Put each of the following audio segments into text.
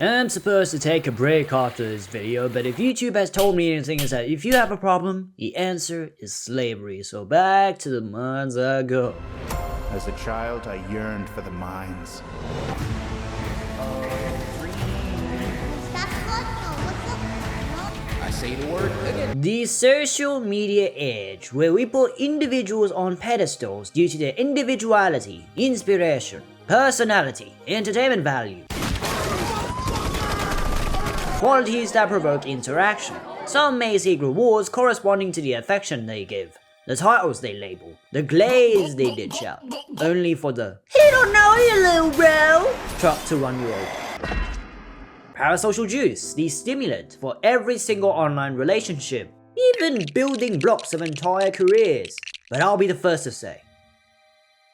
I'm supposed to take a break after this video, but if YouTube has told me anything, is that if you have a problem, the answer is slavery. So back to the mines I go. As a child, I yearned for the mines. I say the word again. The social media age, where we put individuals on pedestals due to their individuality, inspiration, personality, entertainment value. Qualities that provoke interaction. Some may seek rewards corresponding to the affection they give, the titles they label, the glaze they dish out, only for the "he don't know you, little bro" truck to run you over. Parasocial juice, the stimulant for every single online relationship, even building blocks of entire careers. But I'll be the first to say,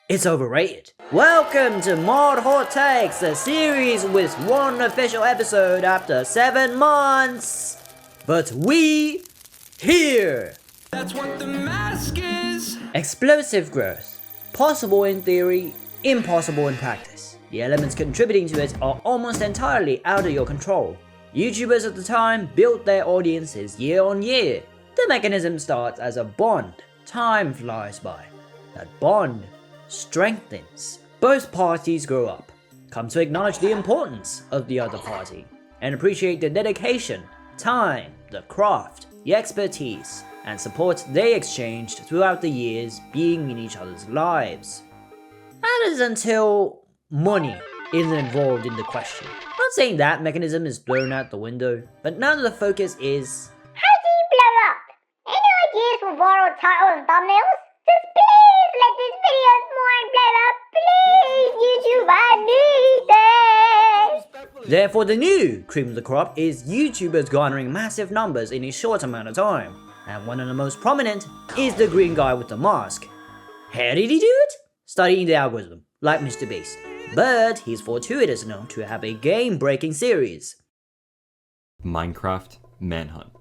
it's overrated. Welcome to Mod Hot Takes, a series with one official episode after 7 months. But we here. That's what the mask is. Explosive growth. Possible in theory, impossible in practice. The elements contributing to it are almost entirely out of your control. YouTubers at the time built their audiences year on year. The mechanism starts as a bond. Time flies by. That bond strengthens. Both parties grow up, come to acknowledge the importance of the other party, and appreciate the dedication, time, the craft, the expertise, and support they exchanged throughout the years being in each other's lives. That is until money isn't involved in the question. Not saying that mechanism is blown out the window, but now the focus is, how do you blow up? Any ideas for viral titles and thumbnails? Just please let this video's mind blow up. Please, YouTube, I need this. Therefore, the new cream of the crop is YouTubers garnering massive numbers in a short amount of time. And one of the most prominent is the green guy with the mask. How did he do it? Studying the algorithm, like Mr. Beast. But he's fortuitous enough to have a game-breaking series. Minecraft Manhunt.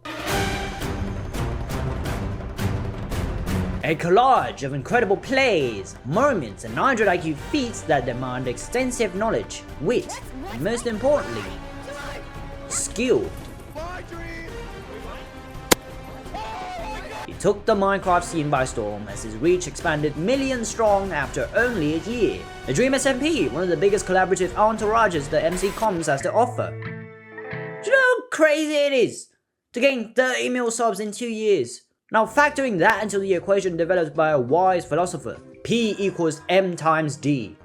A collage of incredible plays, moments, and 100 IQ feats that demand extensive knowledge, wit, and most importantly, skill. He took the Minecraft scene by storm as his reach expanded millions strong after only a year. The Dream SMP, one of the biggest collaborative entourages the MC Comms has to offer. Do you know how crazy it is to gain 30 mil subs in 2 years? Now factoring that into the equation developed by a wise philosopher, P equals M times D.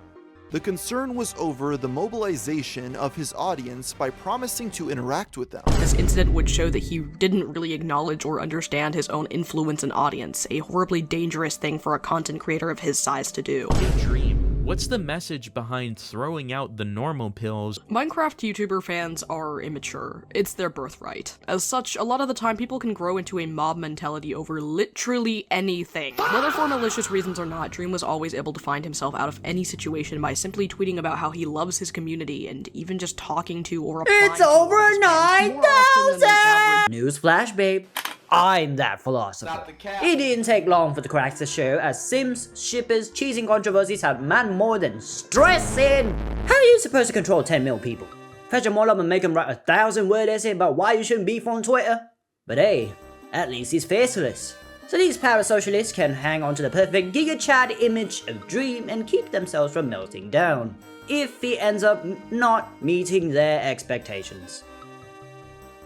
The concern was over the mobilization of his audience by promising to interact with them. This incident would show that he didn't really acknowledge or understand his own influence and audience, a horribly dangerous thing for a content creator of his size to do. Dream. What's the message behind throwing out the normal pills? Minecraft YouTuber fans are immature. It's their birthright. As such, a lot of the time people can grow into a mob mentality over literally anything. Whether for malicious reasons or not, Dream was always able to find himself out of any situation by simply tweeting about how he loves his community and even just talking to or replying It's to over his fans more often than the 9,000! average. Newsflash, babe. I'm that philosopher. It didn't take long for the cracks to show as Sims, shippers, cheating controversies had man more than stressing. How are you supposed to control 10 mil people? Fetch them all up and make them write a 1,000-word essay about why you shouldn't beef on Twitter? But hey, at least he's faceless. So these parasocialists can hang on to the perfect Giga Chad image of Dream and keep themselves from melting down, if he ends up not meeting their expectations.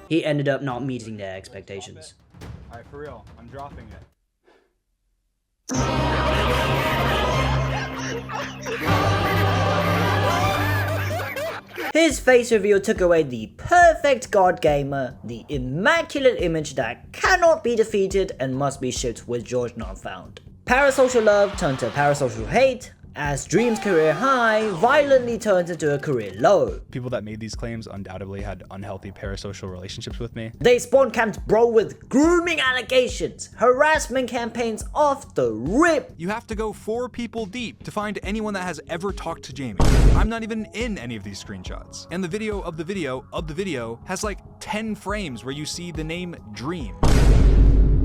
He ended up not meeting their expectations. Alright, for real, I'm dropping it. His face reveal took away the perfect god gamer, the immaculate image that cannot be defeated and must be shipped with George not found. Parasocial love turned to parasocial hate, as Dream's career high violently turned into a career low. People that made these claims undoubtedly had unhealthy parasocial relationships with me. They spawn camped bro with grooming allegations, harassment campaigns off the rip. You have to go 4 people deep to find anyone that has ever talked to Jamie. I'm not even in any of these screenshots. And the video of the video has like 10 frames where you see the name Dream.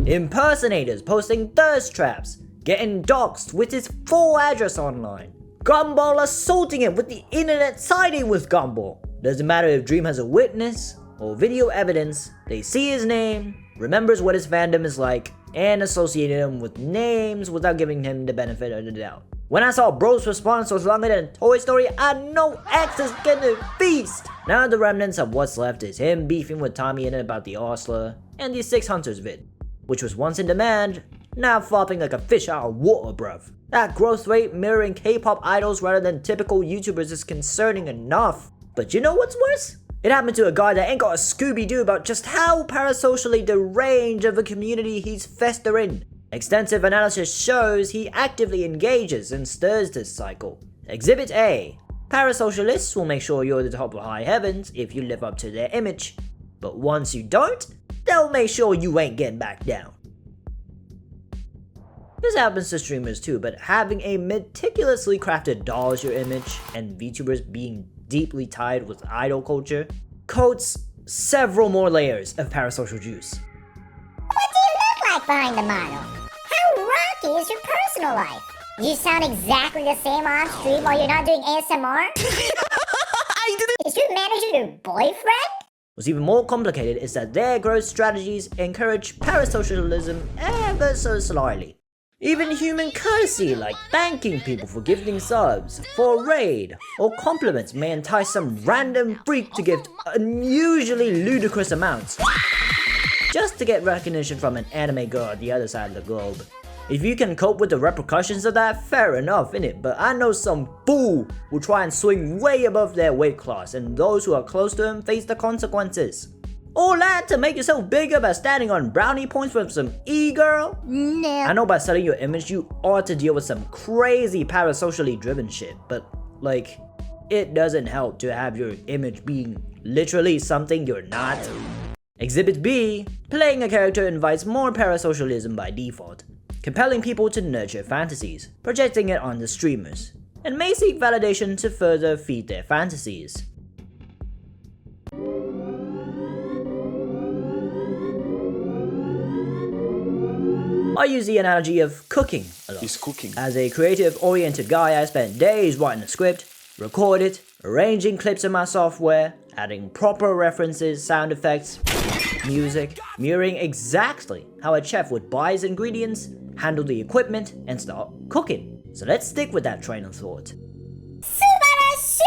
Impersonators posting thirst traps, getting doxxed with his full address online. Gumball assaulting him with the internet siding with Gumball. Doesn't matter if Dream has a witness or video evidence, they see his name, remembers what his fandom is like, and associate him with names without giving him the benefit of the doubt. When I saw Bro's response was longer than Toy Story, I know X is gonna feast! Now the remnants of what's left is him beefing with Tommy in about the Osler, and the 6 Hunters vid, which was once in demand, now flopping like a fish out of water, bruv. That growth rate mirroring K-pop idols rather than typical YouTubers is concerning enough. But you know what's worse? It happened to a guy that ain't got a Scooby-Doo about just how parasocially deranged of a community he's festering. Extensive analysis shows he actively engages and stirs this cycle. Exhibit A. Parasocialists will make sure you're the top of high heavens if you live up to their image. But once you don't, they'll make sure you ain't getting back down. This happens to streamers too, but having a meticulously crafted doll as your image and VTubers being deeply tied with idol culture coats several more layers of parasocial juice. What do you look like behind the model? How rocky is your personal life? You sound exactly the same on stream while you're not doing ASMR? Is your manager your boyfriend? What's even more complicated is that their growth strategies encourage parasocialism ever so slightly. Even human courtesy like thanking people for gifting subs, for a raid, or compliments may entice some random freak to gift unusually ludicrous amounts just to get recognition from an anime girl at the other side of the globe. If you can cope with the repercussions of that, fair enough innit, but I know some fool will try and swing way above their weight class, and those who are close to him face the consequences. All that to make yourself bigger by standing on brownie points from some e-girl? No. I know by selling your image you ought to deal with some crazy parasocially driven shit, but like, it doesn't help to have your image being literally something you're not. Exhibit B. Playing a character invites more parasocialism by default, compelling people to nurture fantasies, projecting it on the streamers, and may seek validation to further feed their fantasies. I use the analogy of cooking a lot. He's cooking. As a creative-oriented guy, I spent days writing a script, record it, arranging clips in my software, adding proper references, sound effects, music, mirroring exactly how a chef would buy his ingredients, handle the equipment, and start cooking. So let's stick with that train of thought. Subarashi!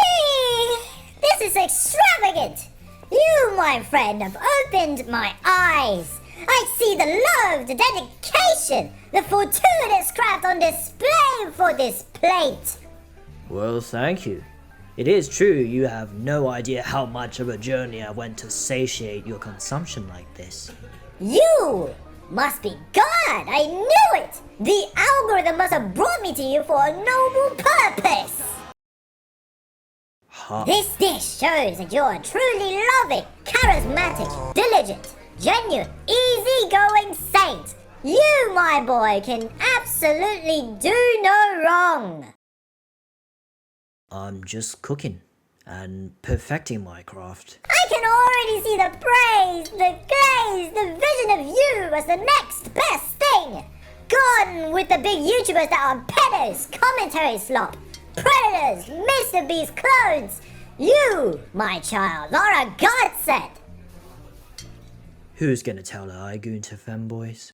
This is extravagant! You, my friend, have opened my eyes. I see the love, the dedication, the fortuitous craft on display for this plate. Well, thank you. It is true you have no idea how much of a journey I went to satiate your consumption like this. You must be God! I knew it! The algorithm must have brought me to you for a noble purpose! Huh? This dish shows that you're a truly loving, charismatic, diligent, genuine, easygoing saint. You, my boy, can absolutely do no wrong. I'm just cooking and perfecting my craft. I can already see the praise, the glaze, the vision of you as the next best thing. Gone with the big YouTubers that are pedos, commentary slop, predators, Mr. Beast clones. You, my child, are a godsend. Who's gonna tell the Igoon to femboys?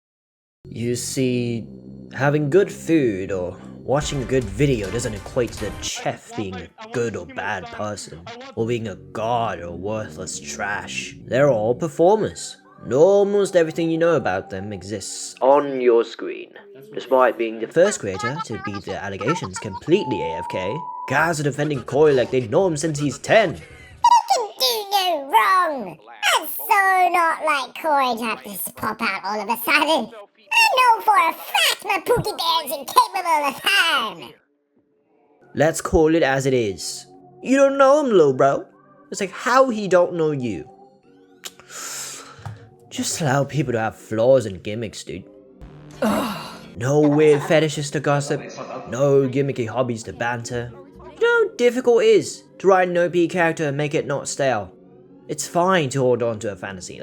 You see, having good food or watching a good video doesn't equate to the chef being a good or bad person, or being a god or worthless trash. They're all performers. And almost everything you know about them exists on your screen. Despite being the first creator to beat the allegations completely AFK, guys are defending Cory like they know him since he's 10. You can do no wrong. That's so not like Cory to have this pop out all of a sudden. I know for a fact my Pookie Bear is incapable of harm. Let's call it as it is. You don't know him, little bro. It's like how he don't know you. Just allow people to have flaws and gimmicks, dude. No weird fetishes to gossip. No gimmicky hobbies to banter. You know how difficult it is to write an OP character and make it not stale. It's fine to hold on to a fantasy.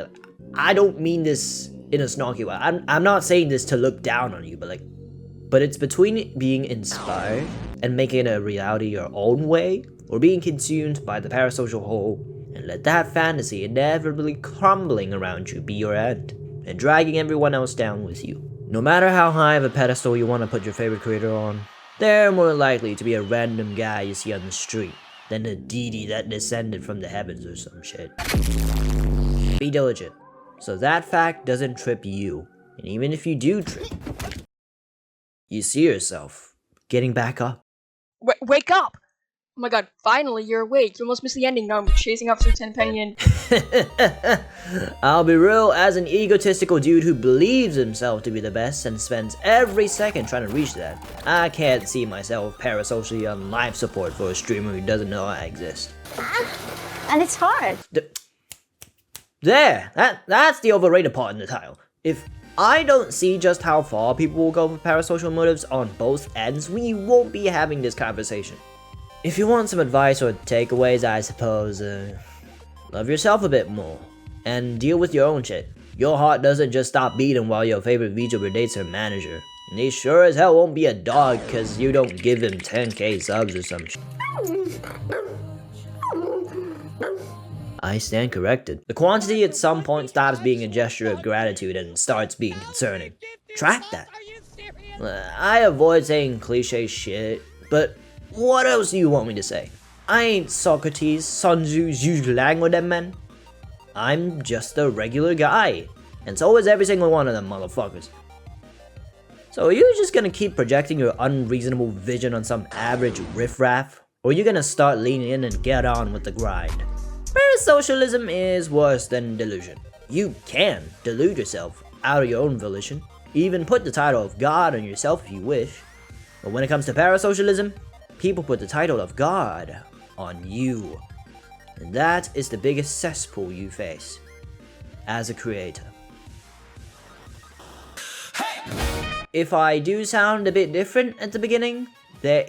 I don't mean this in a snarky way. I'm not saying this to look down on you, but But it's between being inspired and making it a reality your own way, or being consumed by the parasocial whole and let that fantasy inevitably crumbling around you be your end, and dragging everyone else down with you. No matter how high of a pedestal you want to put your favorite creator on, they're more likely to be a random guy you see on the street than a deity that descended from the heavens or some shit. Be diligent, so that fact doesn't trip you, and even if you do trip, you see yourself getting back up. Wake up! Oh my god, finally you're awake. You almost missed the ending. Now I'm chasing Officer Tenpenny and... I'll be real, as an egotistical dude who believes himself to be the best and spends every second trying to reach that, I can't see myself parasocially on life support for a streamer who doesn't know I exist. And it's hard. That's the overrated part in the title. If I don't see just how far people will go for parasocial motives on both ends, we won't be having this conversation. If you want some advice or takeaways, I suppose, love yourself a bit more, and deal with your own shit. Your heart doesn't just stop beating while your favorite VTuber dates her manager, and he sure as hell won't be a dog cause you don't give him 10k subs or some shit. I stand corrected. The quantity at some point stops being a gesture of gratitude and starts being concerning. Track that. I avoid saying cliche shit, but what else do you want me to say? I ain't Socrates, Sun Tzu, Zhu Lang or them men. I'm just a regular guy, and so is every single one of them motherfuckers. So are you just gonna keep projecting your unreasonable vision on some average riffraff, or are you gonna start leaning in and get on with the grind? Parasocialism is worse than delusion. You can delude yourself out of your own volition, even put the title of God on yourself if you wish, but when it comes to parasocialism, people put the title of God on you. And that is the biggest cesspool you face as a creator. If I do sound a bit different at the beginning, there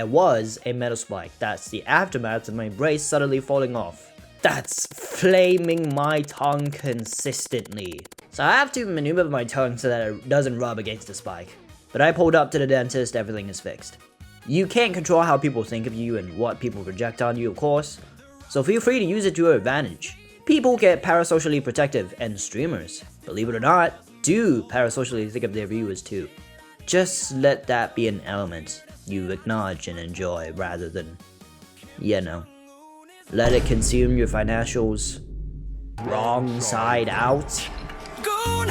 was a metal spike. That's the aftermath of my brace suddenly falling off. That's flaming my tongue consistently. So I have to maneuver my tongue so that it doesn't rub against the spike. But I pulled up to the dentist, everything is fixed. You can't control how people think of you and what people project on you, of course, so feel free to use it to your advantage. People get parasocially protective, and streamers, believe it or not, do parasocially think of their viewers too. Just let that be an element you acknowledge and enjoy rather than, let it consume your financials wrong side out. Goon!